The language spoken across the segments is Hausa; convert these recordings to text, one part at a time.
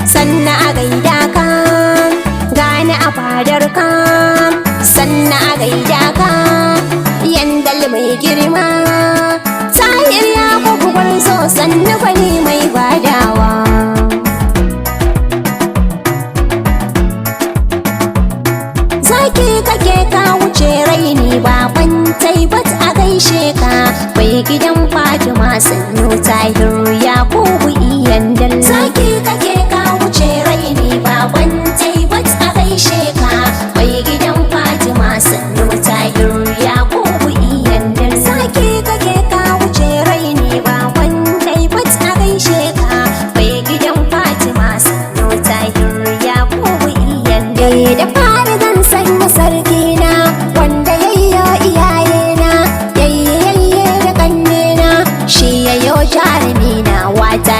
sanna a gaida ka gani a fadar ka sanna a gaida ka yandal mai girma tahir ya kubuwar so sannu bane mai badawa zaki kake ka wuce raini baban taibat a gaishe ka bai gidan Fatima sannu tahir ya kubu iyandal zaki kake ka wuce raini baban taibat a gaishe ka bai gidan Fatima sannu tahir ya kubu iyandal zaki kake ka wuce raini baban taibat a gaishe ka bai gidan Fatima sannu tahir ya kubu iyandal da fara zan sanya sarki na wanda yayyo iyayena yayye da kannena shi yayyo jarumi na wata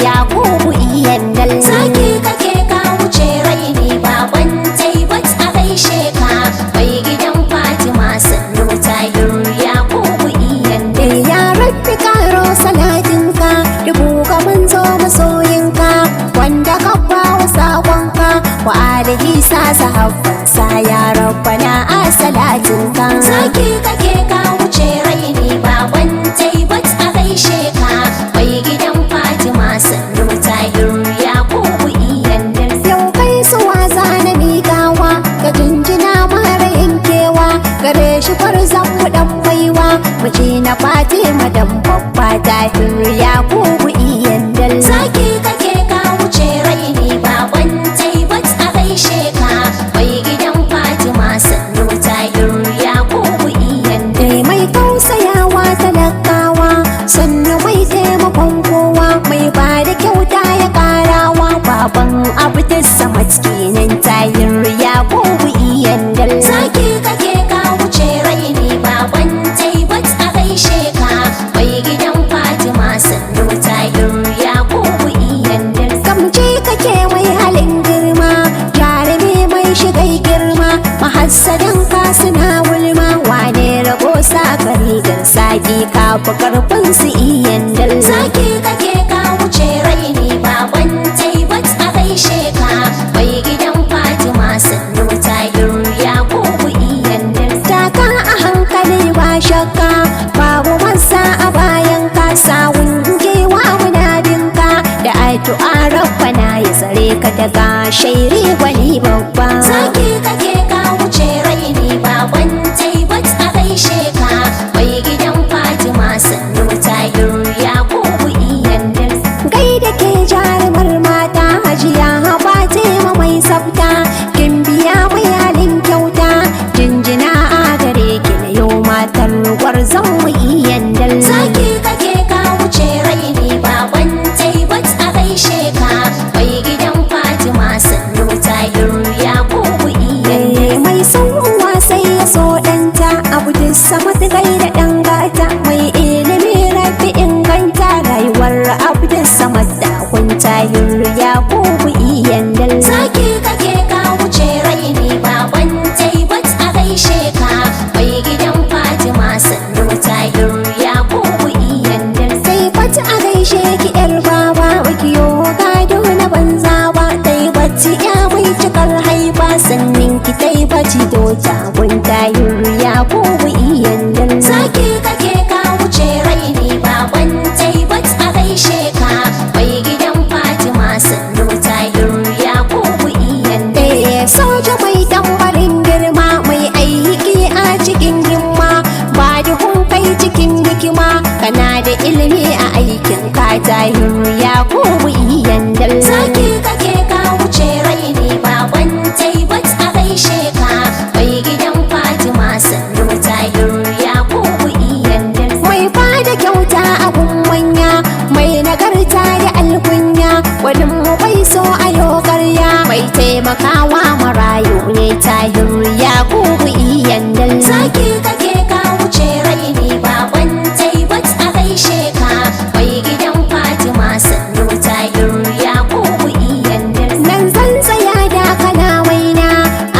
ya kubu iyandal zaki kake ka wuce raini baban taibat a gaishe ka bai gidan Fatima sannu tahir ya kubu iyandal ya rabbi karo salatinka dubu ga manzo masoyinka wanda ka bawa sakonka wa alihi sa sahabbansa ya rabbana a salatinka zaki kake ka wuce raini baban taibat a gaishe ka bai gidan Fatima sannu tahir ya kubu iyandal yau kai suwa zana miƙawa ga jinjina mara yankewa gare shi kwarzan mu dan baiwa mace na Fatima dan babba tahir ya kubu iyandal zaki kake ka wuce raini baban taibat a gaishe ka bai gidan Fatima sannu tahir ya kubu iyandal mai tausayawa talakawa sannu mai taimakon kowa mai bada kyauta ya karawa baban abdus samad kenan tahir ya kubu iyandal zaki kake ka wuce raini baban taibat a gaishe ka bai gidan Fatima sannu tahir ya kubu iyandal kamce kake mai halin girma jarumi mai shigai girma mahassadan ka suna gulma wane rago sakari dan saki ka fi karfin su iyandal zaki kake ka wuce raini baban taibat a gaishe ka bai gidan Fatima sannu tahir ya kubu iyandal taka a hankali ba shakka babu masa a bayan ka sawun gewa munadinka da addu'a rabbana ya tsare ka daga shairi wani babba zaki kake ka wuce raini baban taibat a gaishe ka bai gidan Fatima sannu tahir ya kubu iyandal gaida ke jarumar mata hajiya Fatima mai sabta kin biya mai halin kyauta jinjina a gare ki na yau matar gwarzon mu iyandal zaki kake ka wuce raini baban taibat a gaishe ka bai gidan Fatima sannu tahir ya kubu iyandal mai sauwa sai ya so danta abu da samad gaida dan gata mai ilimi rafi inganta rayuwar abdus samad da kun tahir ya kubu iyandal zaki kake ka wuce raini baban taibat a gaishe ka bai gidan Fatima sannu tahir ya kubu iyandal taibat a gaishe ki yar baba wakiyo gado na banza ba taibat ya mai cikar haifa sannin ki taibat dota kun tahir ya kubu iyandal zaki kake ka wuce raini baban taibat a gaishe ka bai gidan Fatima sannu tahir ya kubu iyandal soja mai tambarin girma mai aiki a cikin himma ba duhun kai cikin hikima kana da ilimi a aikin ka tahir ya kubu iyandal zaki kake ka wuce raini baban taibat a gaishe ka bai gidan Fatima sannu tahir ya kubu iyandal mai bada kyauta a manya mai nagarta da alkunya wani mu bai so a yogarya mai taimakawa marayu ne tahir ya kubu iyandal zaki kake ka wuce raini baban taibat a gaishe ka bai gidan Fatima sannu tahir ya kubu iyandal nan zan tsaya da kana waina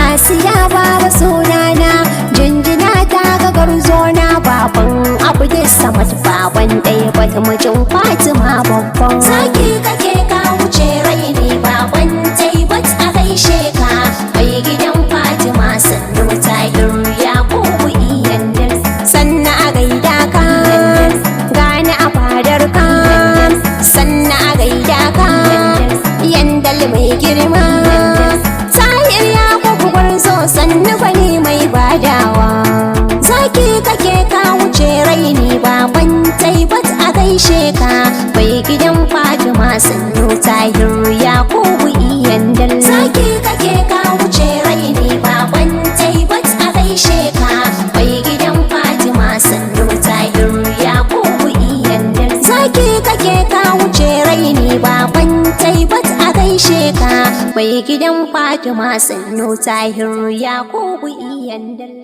Asiya baba sunana jinjina ta ga garzona baban abdus samad baban ɗaya bata mijin Fatima babban zaki kake ka wuce raini ba gidan Fatima sannu Tahiru Yakubu iyan dal